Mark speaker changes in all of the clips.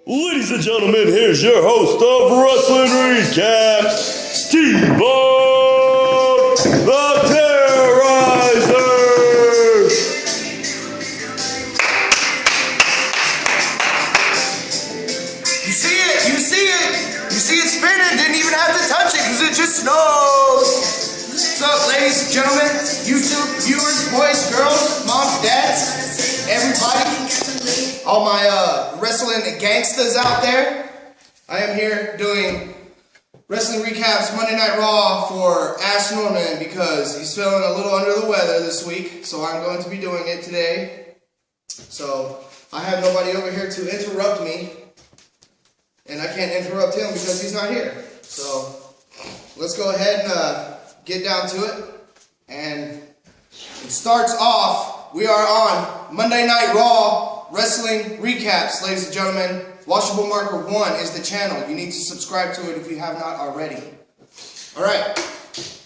Speaker 1: Ladies and gentlemen, here's your host of Wrestling Recaps, T-Bone the Terrorizer!
Speaker 2: You see it, you see it! You see it spinning, didn't even have to touch it because it just snows! What's up, ladies and gentlemen, YouTube viewers, boys, girls, moms, dads, everybody, all my wrestling gangsters out there. I am here doing Wrestling Recaps Monday Night Raw for Ash Norman because he's feeling a little under the weather this week, so I'm going to be doing it today. So I have nobody over here to interrupt me, and I can't interrupt him because he's not here. So let's go ahead and get down to it. And it starts off, we are on Monday Night Raw Wrestling Recaps, ladies and gentlemen. Washable Marker 1 is the channel. You need to subscribe to it if you have not already. Alright,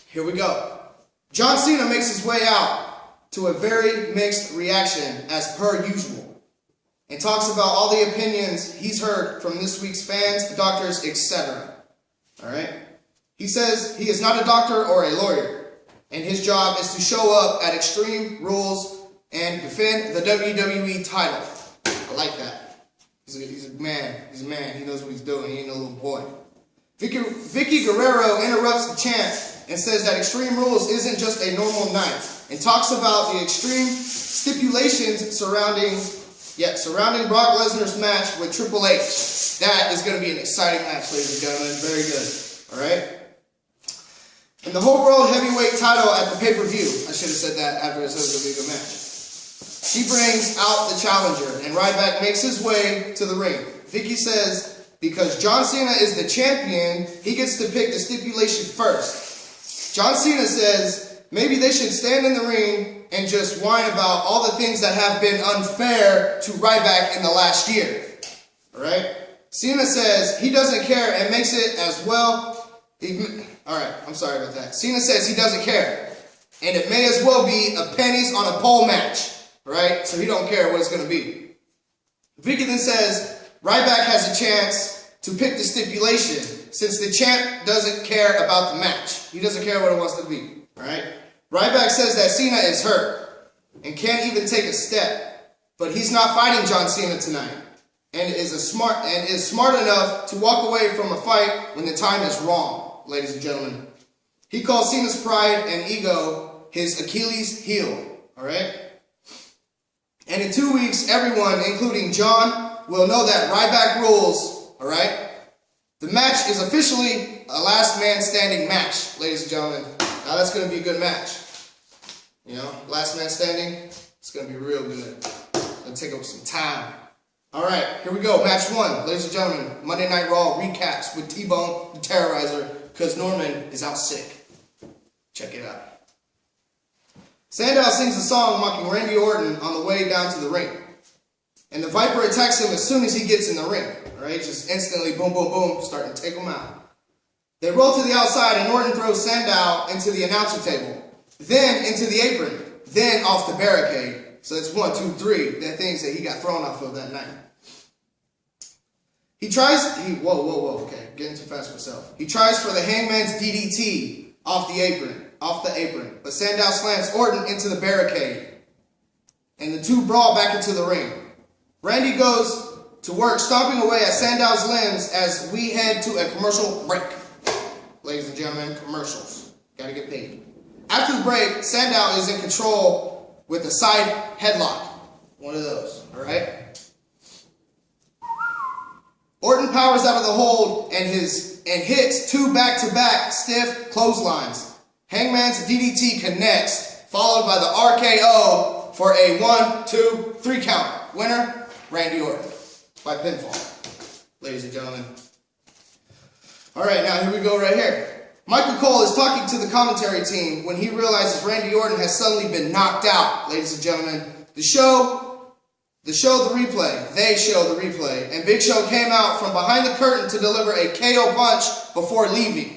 Speaker 2: here we go. John Cena makes his way out to a very mixed reaction as per usual, and talks about all the opinions he's heard from this week's fans, doctors, etc. Alright? He says he is not a doctor or a lawyer, and his job is to show up at Extreme Rules and defend the WWE title. I like that. He's a man. He's a man. He knows what he's doing. He ain't no little boy. Vicky Guerrero interrupts the chant and says that Extreme Rules isn't just a normal night, and talks about the extreme stipulations surrounding Brock Lesnar's match with Triple H. That is going to be an exciting match, ladies and gentlemen. Very good. All right. And the whole world heavyweight title at the pay-per-view. I should have said that after I said it was going to be a good match. He brings out the challenger, and Ryback makes his way to the ring. Vicky says, because John Cena is the champion, he gets to pick the stipulation first. John Cena says, maybe they should stand in the ring and just whine about all the things that have been unfair to Ryback in the last year. Alright? Cena says he doesn't care and makes it as well. Alright, I'm sorry about that. Cena says he doesn't care, and it may as well be a pennies on a pole match. Right? So he don't care what it's going to be. Vicky then says Ryback has a chance to pick the stipulation since the champ doesn't care about the match. He doesn't care what it wants to be. Right? Ryback says that Cena is hurt and can't even take a step, but he's not fighting John Cena tonight, and is smart enough to walk away from a fight when the time is wrong, ladies and gentlemen. He calls Cena's pride and ego his Achilles heel. All right? And in 2 weeks, everyone, including John, will know that Ryback rules, alright? The match is officially a last man standing match, ladies and gentlemen. Now that's going to be a good match. You know, last man standing, it's going to be real good. It'll take up some time. Alright, here we go. Match 1, ladies and gentlemen. Monday Night Raw recaps with T-Bone the Terrorizer, because Norman is out sick. Check it out. Sandow sings a song mocking Randy Orton on the way down to the ring. And the Viper attacks him as soon as he gets in the ring. Alright, just instantly, boom, boom, boom, starting to take him out. They roll to the outside and Orton throws Sandow into the announcer table. Then into the apron. Then off the barricade. So that's 1, 2, 3. The things that he got thrown off of that night. Okay, getting too fast myself. He tries for the Hangman's DDT off the apron. But Sandow slams Orton into the barricade, and the two brawl back into the ring. Randy goes to work stomping away at Sandow's limbs as we head to a commercial break. Ladies and gentlemen, commercials. Gotta get paid. After the break, Sandow is in control with a side headlock. One of those, alright? Orton powers out of the hold and hits 2 back-to-back stiff clotheslines. Hangman's DDT connects, followed by the RKO for a 1, 2, 3 count. Winner, Randy Orton, by pinfall. Ladies and gentlemen. Alright, now here we go right here. Michael Cole is talking to the commentary team when he realizes Randy Orton has suddenly been knocked out, ladies and gentlemen. They show the replay, and Big Show came out from behind the curtain to deliver a KO punch before leaving.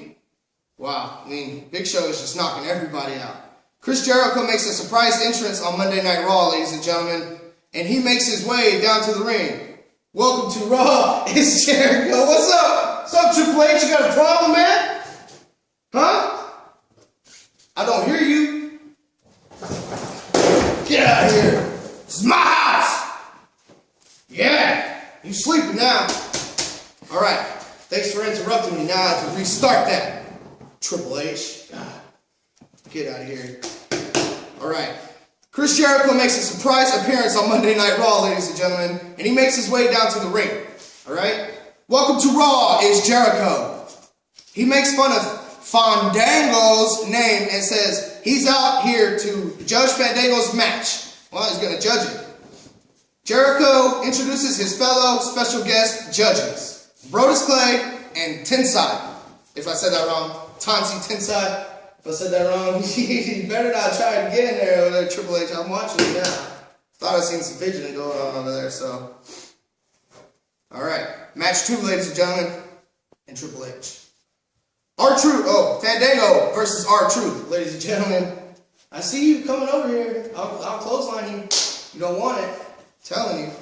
Speaker 2: Wow, I mean, Big Show is just knocking everybody out. Chris Jericho makes a surprise entrance on Monday Night Raw, ladies and gentlemen, and he makes his way down to the ring. Welcome to Raw. It's Jericho. What's up? What's up, Triple H? You got a problem, man? Huh? I don't hear you. Get out of here. This is my house. Yeah. You sleeping now. All right. Thanks for interrupting me. Now I have to restart that. Triple H. Get out of here. All right. Chris Jericho makes a surprise appearance on Monday Night Raw, ladies and gentlemen, and he makes his way down to the ring. All right? Welcome to Raw is Jericho. He makes fun of Fandango's name and says he's out here to judge Fandango's match. Well, he's going to judge it. Jericho introduces his fellow special guest judges, Brodus Clay and Tensai. If I said that wrong, Tansi Tensai. If I said that wrong, you better not try to get in there over there, Triple H. I'm watching you now. Thought I seen some fidgeting going on over there, so. All right. Match 2, ladies and gentlemen, and Triple H. R-Truth, Fandango versus R-Truth, ladies and gentlemen. I see you coming over here. I'll clothesline you. You don't want it. I'm telling you.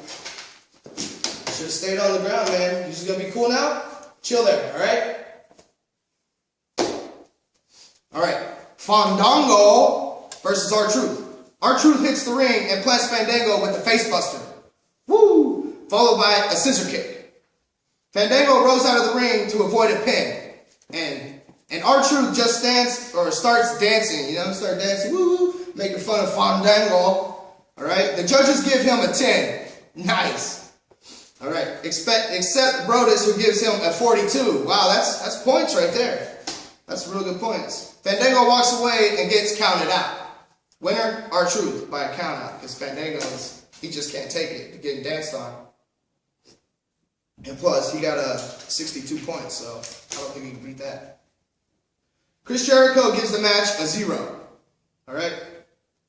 Speaker 2: Should have stayed on the ground, man. You just gonna be cool now? Chill there, all right? All right, Fandango versus R-Truth. R-Truth hits the ring and plants Fandango with the face buster. Woo! Followed by a scissor kick. Fandango rolls out of the ring to avoid a pin. And R-Truth just starts dancing, start dancing, woo, making fun of Fandango. All right, the judges give him a 10. Nice. All right, except Brodus, who gives him a 42. Wow, that's points right there. That's real good points. Fandango walks away and gets counted out. Winner, R-Truth, by a count out. Because Fandango, he just can't take it, getting danced on. And plus, he got 62 points, so I don't think he can beat that. Chris Jericho gives the match a 0. Alright?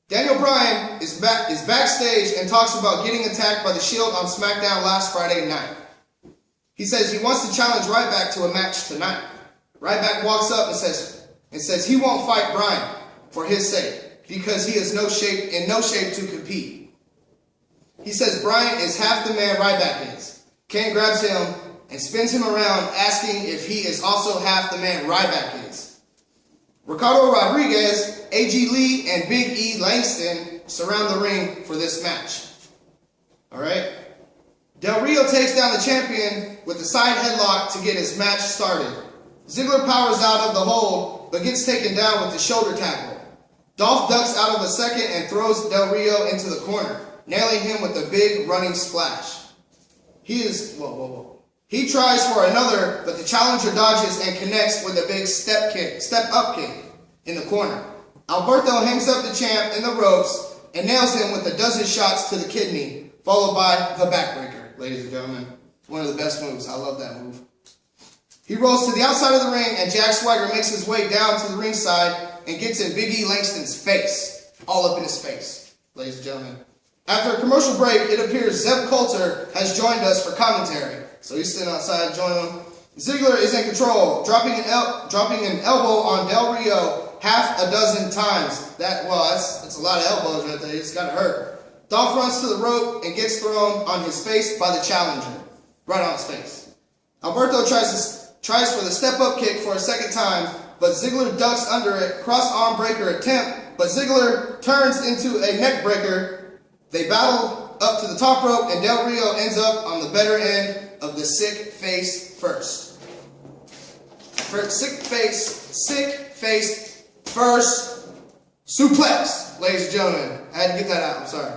Speaker 2: Daniel Bryan is backstage and talks about getting attacked by the Shield on SmackDown last Friday night. He says he wants to challenge Ryback to a match tonight. Ryback walks up and says he won't fight Bryan for his sake because he is in no shape to compete. He says Bryan is half the man Ryback is. Kane grabs him and spins him around asking if he is also half the man Ryback is. Ricardo Rodriguez, A.G. Lee, and Big E Langston surround the ring for this match. Alright? Del Rio takes down the champion with the side headlock to get his match started. Ziggler powers out of the hold, but gets taken down with the shoulder tackle. Dolph ducks out of a second and throws Del Rio into the corner, nailing him with a big running splash. He tries for another, but the challenger dodges and connects with a big step-up kick in the corner. Alberto hangs up the champ in the ropes and nails him with a dozen shots to the kidney, followed by the backbreaker, ladies and gentlemen. One of the best moves. I love that move. He rolls to the outside of the ring, and Jack Swagger makes his way down to the ringside and gets in Big E Langston's face. All up in his face, ladies and gentlemen. After a commercial break, it appears Zeb Coulter has joined us for commentary. So he's sitting outside, joining him. Ziggler is in control, dropping an elbow on Del Rio half a dozen times. That's a lot of elbows right there. It's got to hurt. Dolph runs to the rope and gets thrown on his face by the challenger. Right on his face. Alberto tries for the step-up kick for a second time, but Ziggler ducks under it. Cross-arm breaker attempt, but Ziggler turns into a neck breaker. They battle up to the top rope, and Del Rio ends up on the better end of the sick face first. Sick face first suplex, ladies and gentlemen. I had to get that out, I'm sorry.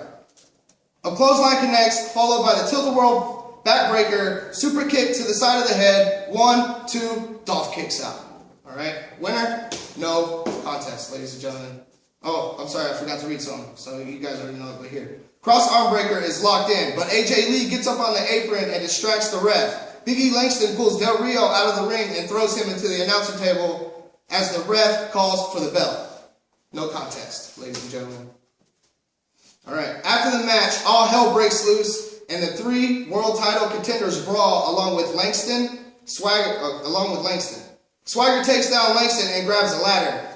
Speaker 2: A clothesline connects, followed by the tilt-a-whirl backbreaker, super kick to the side of the head. 1, 2, Dolph kicks out. Alright, winner, no contest, ladies and gentlemen. Oh, I'm sorry, I forgot to read something, so you guys already know it, but here. Cross arm breaker is locked in, but AJ Lee gets up on the apron and distracts the ref. Big E Langston pulls Del Rio out of the ring and throws him into the announcer table as the ref calls for the bell. No contest, ladies and gentlemen. Alright, after the match, all hell breaks loose, and the 3 world title contenders brawl along with Langston. Swagger takes down Langston and grabs a ladder,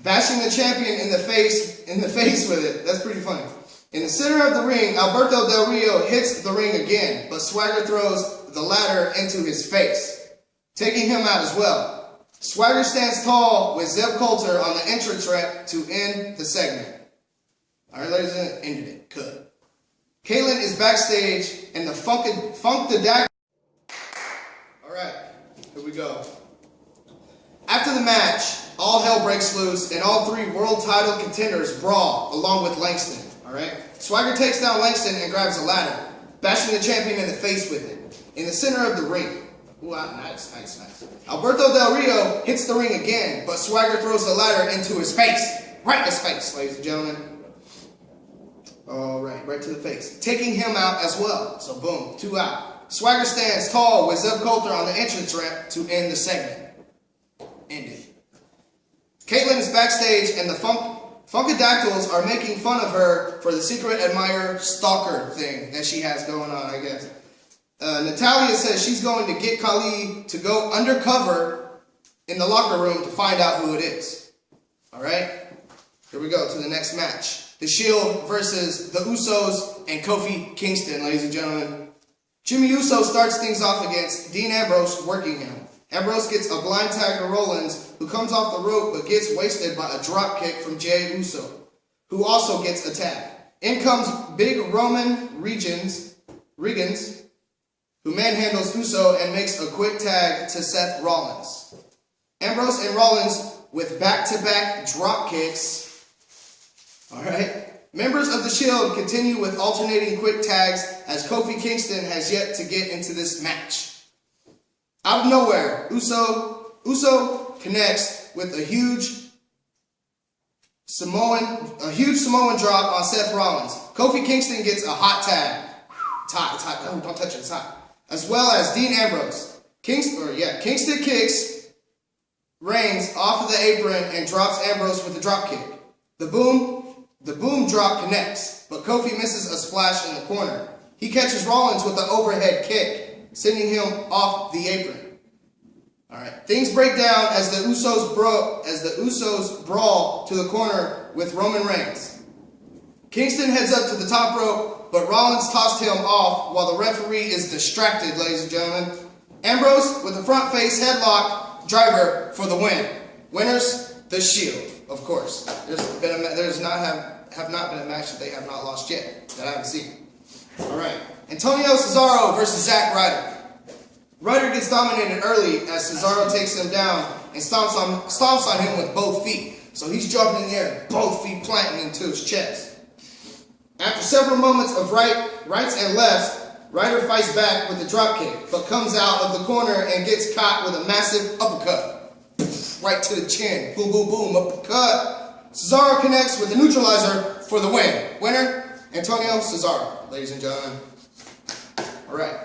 Speaker 2: bashing the champion in the face with it. That's pretty funny. In the center of the ring, Alberto Del Rio hits the ring again, but Swagger throws the ladder into his face, taking him out as well. Swagger stands tall with Zeb Coulter on the entrance ramp to end the segment. Alright, ladies and gentlemen, ended it. Good. Kaitlyn is backstage and the Funk the Dak. Alright, here we go. After the match, all hell breaks loose and all three world title contenders brawl along with Langston. Alright? Swagger takes down Langston and grabs a ladder, bashing the champion in the face with it. In the center of the ring. Ooh, nice. Alberto Del Rio hits the ring again, but Swagger throws the ladder into his face. Right in his face, ladies and gentlemen. Alright, right to the face. Taking him out as well. So boom, 2 out. Swagger stands tall with Zeb Coulter on the entrance ramp to end the segment. Ended. Kaitlyn is backstage and the Funkadactyls are making fun of her for the secret admirer stalker thing that she has going on, I guess. Natalya says she's going to get Khali to go undercover in the locker room to find out who it is. Alright? Here we go to the next match. The Shield versus the Usos and Kofi Kingston, ladies and gentlemen. Jimmy Uso starts things off against Dean Ambrose working him. Ambrose gets a blind tag to Rollins, who comes off the rope but gets wasted by a drop kick from Jey Uso, who also gets a tag. In comes Big Roman Reigns, who manhandles Uso and makes a quick tag to Seth Rollins. Ambrose and Rollins with back-to-back drop kicks. Alright. Members of the Shield continue with alternating quick tags as Kofi Kingston has yet to get into this match. Out of nowhere, Uso connects with a huge Samoan drop on Seth Rollins. Kofi Kingston gets a hot tag. It's hot. Oh, don't touch it. It's hot. As well as Dean Ambrose. Kingston kicks Reigns off of the apron and drops Ambrose with a drop kick. The boom drop connects, but Kofi misses a splash in the corner. He catches Rollins with the overhead kick, sending him off the apron. Alright, things break down as the Usos brawl to the corner with Roman Reigns. Kingston heads up to the top rope, but Rollins tossed him off while the referee is distracted, ladies and gentlemen. Ambrose with a front face headlock driver for the win. Winners, the Shield, of course. There's have not been a match that they have not lost yet, that I haven't seen. Alright, Antonio Cesaro versus Zack Ryder. Ryder gets dominated early as Cesaro takes him down and stomps on him with both feet. So he's jumping in the air, both feet planting into his chest. After several moments of rights and lefts, Ryder fights back with a dropkick, but comes out of the corner and gets caught with a massive uppercut. Right to the chin. Boom, boom, boom, uppercut. Cesaro connects with the neutralizer for the win. Winner, Antonio Cesaro, ladies and gentlemen. Alright.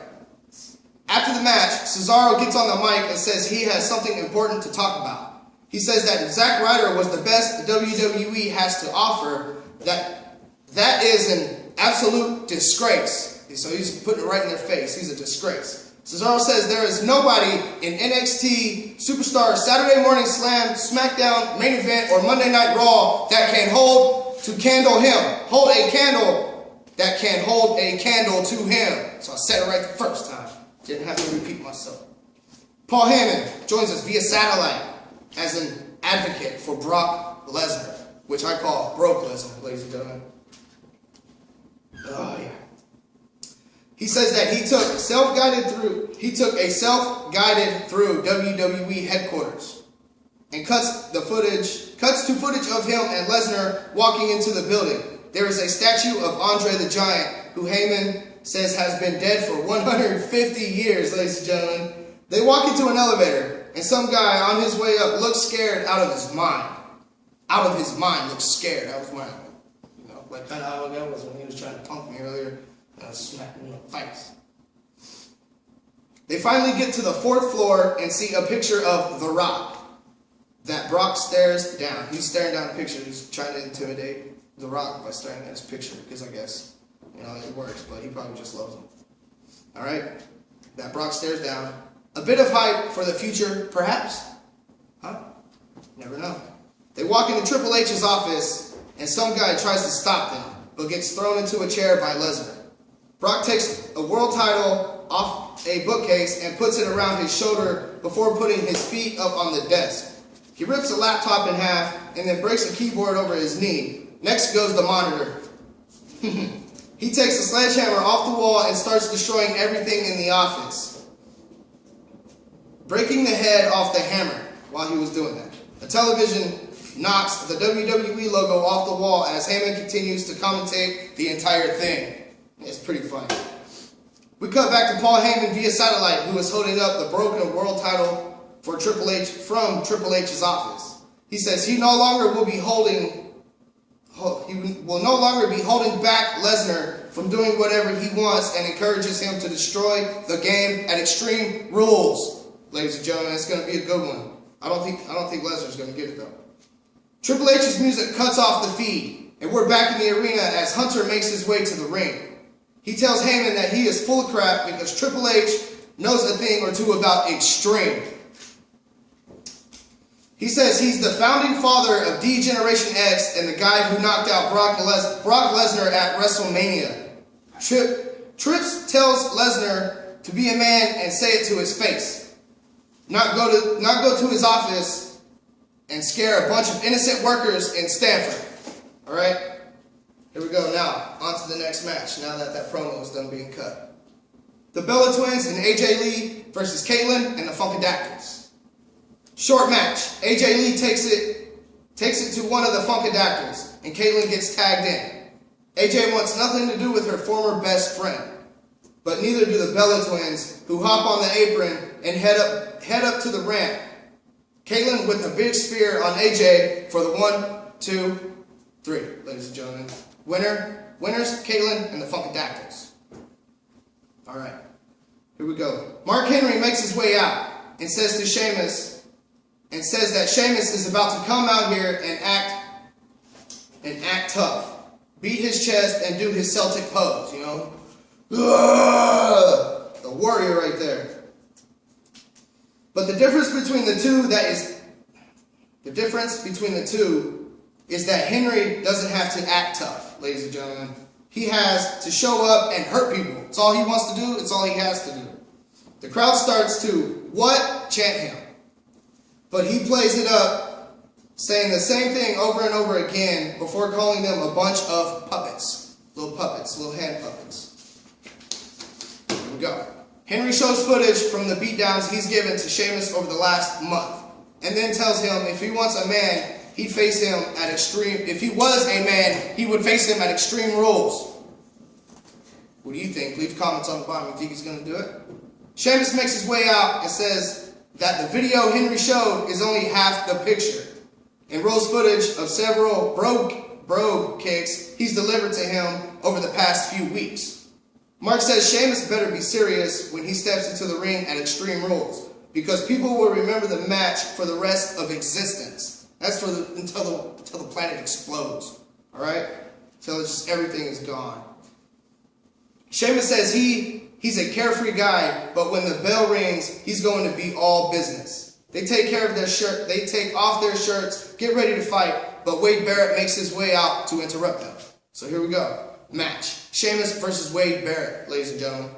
Speaker 2: After the match, Cesaro gets on the mic and says he has something important to talk about. He says that Zack Ryder was the best WWE has to offer, that is an absolute disgrace. So he's putting it right in their face. He's a disgrace. Cesaro says there is nobody in NXT, Superstar, Saturday Morning Slam, SmackDown, Main Event, or Monday Night Raw that can hold a candle to him. So I said it right the first time. Didn't have to repeat myself. Paul Heyman joins us via satellite as an advocate for Brock Lesnar, which I call Broke Lesnar, ladies and gentlemen. Oh yeah. He says that he took a self-guided through WWE headquarters and cuts to footage of him and Lesnar walking into the building. There is a statue of Andre the Giant, who Heyman says has been dead for 150 years, ladies and gentlemen. They walk into an elevator, and some guy on his way up looks scared out of his mind. Out of his mind, looks scared. That was my, like kind of how that was when he was trying to punk me earlier. I was smacking him in the face. They finally get to the 4th floor and see a picture of The Rock that Brock stares down. He's staring down the picture. He's trying to intimidate The Rock by staring at his picture, because I guess it works, but he probably just loves him. Alright? That Brock stares down. A bit of hype for the future, perhaps? Huh? Never know. They walk into Triple H's office, and some guy tries to stop them. but gets thrown into a chair by Lesnar. Brock takes a world title off a bookcase and puts it around his shoulder before putting his feet up on the desk. He rips a laptop in half and then breaks a keyboard over his knee. Next goes the monitor. He takes a sledgehammer off the wall and starts destroying everything in the office, breaking the head off the hammer while he was doing that. A television knocks the WWE logo off the wall as Heyman continues to commentate the entire thing. It's pretty funny. We cut back to Paul Heyman via satellite, who is holding up the broken world title for Triple H from Triple H's office. He says he will no longer be holding back Lesnar from doing whatever he wants and encourages him to destroy the game at Extreme Rules. Ladies and gentlemen, it's going to be a good one. I don't think Lesnar's going to get it though. Triple H's music cuts off the feed, and we're back in the arena as Hunter makes his way to the ring. He tells Heyman that he is full of crap because Triple H knows a thing or two about Extreme. He says he's the founding father of D-Generation X and the guy who knocked out Brock Lesnar at WrestleMania. Trips tells Lesnar to be a man and say it to his face. Not go to his office and scare a bunch of innocent workers in Stanford. Alright? Here we go now. On to the next match, now that promo is done being cut. The Bella Twins and AJ Lee versus Caitlyn and the Funkadactyls. Short match. AJ Lee takes it to one of the Funkadactyls, and Caitlyn gets tagged in. AJ wants nothing to do with her former best friend, but neither do the Bella Twins, who hop on the apron and head up to the ramp. Caitlyn with a big spear on AJ for the 1, 2, 3, ladies and gentlemen. Winners, Caitlyn and the Funkadactyls. All right, here we go. Mark Henry makes his way out and says that Sheamus is about to come out here and act tough, beat his chest and do his Celtic pose, you know. The warrior right there. But the difference between the two is that Henry doesn't have to act tough, ladies and gentlemen. He has to show up and hurt people. It's all he wants to do. It's all he has to do. The crowd starts to chant him. But he plays it up, saying the same thing over and over again before calling them a bunch of puppets, little hand puppets. Here we go. Henry shows footage from the beatdowns he's given to Sheamus over the last month, and then tells him if he wants a man, he'd face him at Extreme. If he was a man, he would face him at Extreme Rules. What do you think? Leave comments on the bottom. You think he's going to do it? Sheamus makes his way out and says that the video Henry showed is only half the picture, and rolls footage of several brogue kicks he's delivered to him over the past few weeks. Mark says Sheamus better be serious when he steps into the ring at Extreme Rules, because people will remember the match for the rest of existence. That's until the planet explodes. All right, until everything is gone. Sheamus says he's a carefree guy, but when the bell rings, he's going to be all business. They take care of their shirt. They take off their shirts, get ready to fight, but Wade Barrett makes his way out to interrupt them. So here we go. Match. Sheamus versus Wade Barrett, ladies and gentlemen.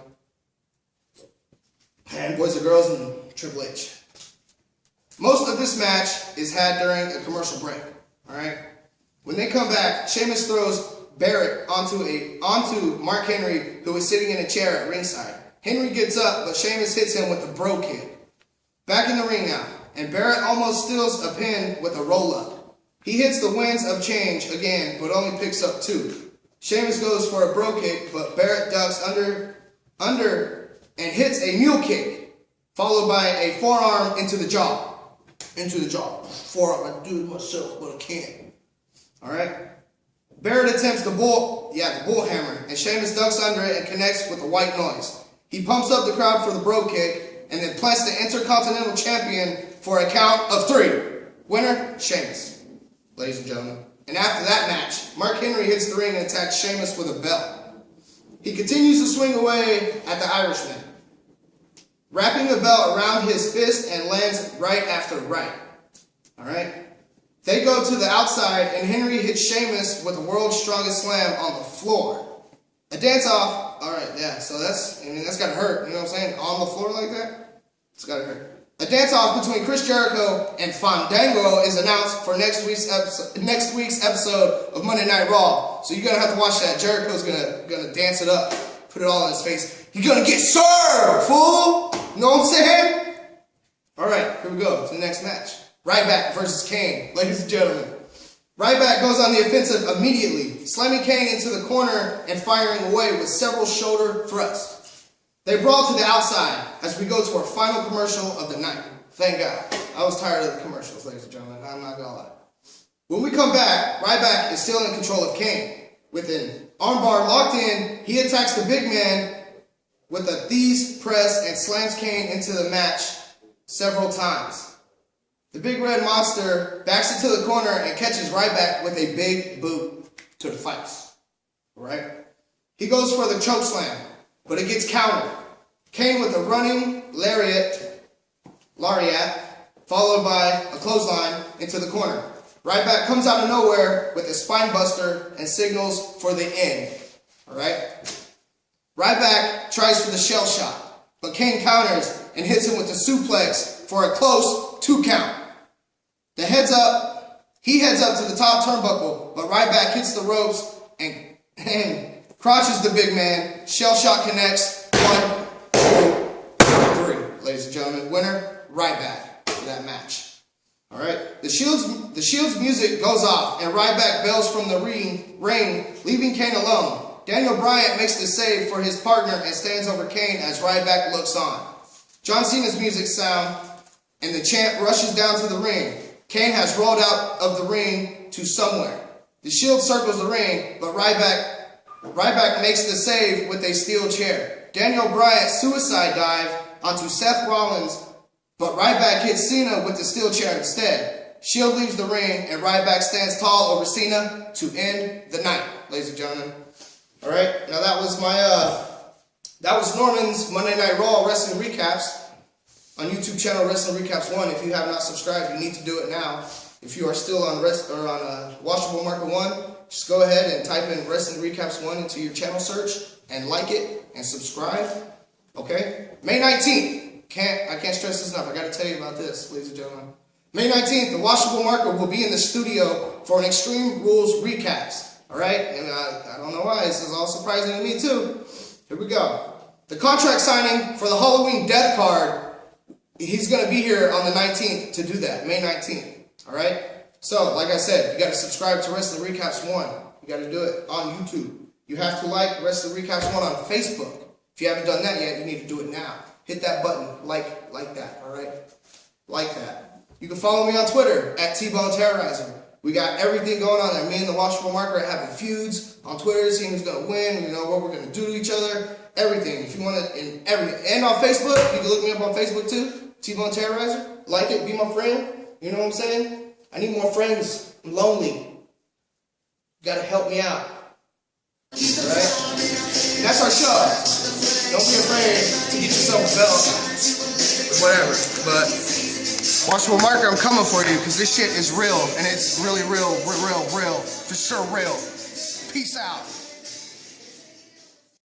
Speaker 2: And boys and girls and Triple H. Most of this match is had during a commercial break. Alright? When they come back, Sheamus throws Barrett onto Mark Henry, who is sitting in a chair at ringside. Henry gets up, but Sheamus hits him with a bro kick. Back in the ring now, and Barrett almost steals a pin with a roll-up. He hits the Winds of Change again, but only picks up 2. Sheamus goes for a bro kick, but Barrett ducks under and hits a mule kick, followed by a forearm into the jaw. Forearm, I do it myself, but I can't. Alright? Barrett attempts the bull hammer, and Sheamus ducks under it and connects with a white noise. He pumps up the crowd for the bro kick, and then plants the Intercontinental Champion for a count of 3. Winner, Sheamus. Ladies and gentlemen. And after that match, Mark Henry hits the ring and attacks Sheamus with a belt. He continues to swing away at the Irishman, wrapping the belt around his fist and lands right after right. Alright? They go to the outside, and Henry hits Sheamus with the world's strongest slam on the floor. A dance-off, all right, yeah, so that's gotta hurt, you know what I'm saying? On the floor like that, it's gotta hurt. A dance-off between Chris Jericho and Fandango is announced for next week's episode of Monday Night Raw. So you're gonna have to watch that. Jericho's gonna dance it up, put it all in his face. You're gonna get served, fool! You know what I'm saying? All right, here we go to the next match. Ryback versus Kane, ladies and gentlemen. Ryback goes on the offensive immediately, slamming Kane into the corner and firing away with several shoulder thrusts. They brawl to the outside as we go to our final commercial of the night. Thank God. I was tired of the commercials, ladies and gentlemen. I'm not gonna lie. When we come back, Ryback is still in control of Kane. With an armbar locked in, he attacks the big man with a Thieves press and slams Kane into the match several times. The big red monster backs into the corner and catches Ryback with a big boot to the face. Alright? He goes for the choke slam, but it gets countered. Kane with a running lariat, followed by a clothesline into the corner. Ryback comes out of nowhere with a spine buster and signals for the end. Alright? Ryback tries for the shell shot, but Kane counters and hits him with a suplex for a close 2 count. He heads up to the top turnbuckle, but Ryback hits the ropes and crotches the big man. Shell shot connects. 1, 2, 3. Ladies and gentlemen, winner, Ryback for that match. Alright, the Shield's music goes off, and Ryback bails from the ring, leaving Kane alone. Daniel Bryan makes the save for his partner and stands over Kane as Ryback looks on. John Cena's music sound, and the champ rushes down to the ring. Kane has rolled out of the ring to somewhere. The Shield circles the ring, but Ryback makes the save with a steel chair. Daniel Bryan suicide dive onto Seth Rollins, but Ryback hits Cena with the steel chair instead. Shield leaves the ring, and Ryback stands tall over Cena to end the night, ladies and gentlemen. All right, now that was Norman's Monday Night Raw wrestling recaps on YouTube channel Wrestling Recaps 1. If you have not subscribed, you need to do it now. If you are still on Washable Market 1, just go ahead and type in Wrestling Recaps 1 into your channel search and like it and subscribe. Okay? May 19th. I can't stress this enough. I got to tell you about this, ladies and gentlemen. May 19th, the Washable Market will be in the studio for an Extreme Rules recaps. All right? And I don't know why. This is all surprising to me, too. Here we go. The contract signing for the Halloween Death Card, he's going to be here on the 19th to do that, May 19th. All right? So, like I said, you got to subscribe to Wrestling Recaps 1. You got to do it on YouTube. You have to like Wrestling Recaps 1 on Facebook. If you haven't done that yet, you need to do it now. Hit that button, like that, all right? Like that. You can follow me on Twitter at T-Bone Terrorizer. We got everything going on there. Me and the Washable Market are having feuds on Twitter, seeing who's going to win, you know, what we're going to do to each other, everything. If you want to, and on Facebook, you can look me up on Facebook too, T-Bone Terrorizer. Like it, be my friend. You know what I'm saying? I need more friends. I'm lonely. You got to help me out. Alright? That's our show. Don't be afraid to get yourself a belt. Whatever. But Washable Market, I'm coming for you because this shit is real. And it's really real. For sure real. Peace out.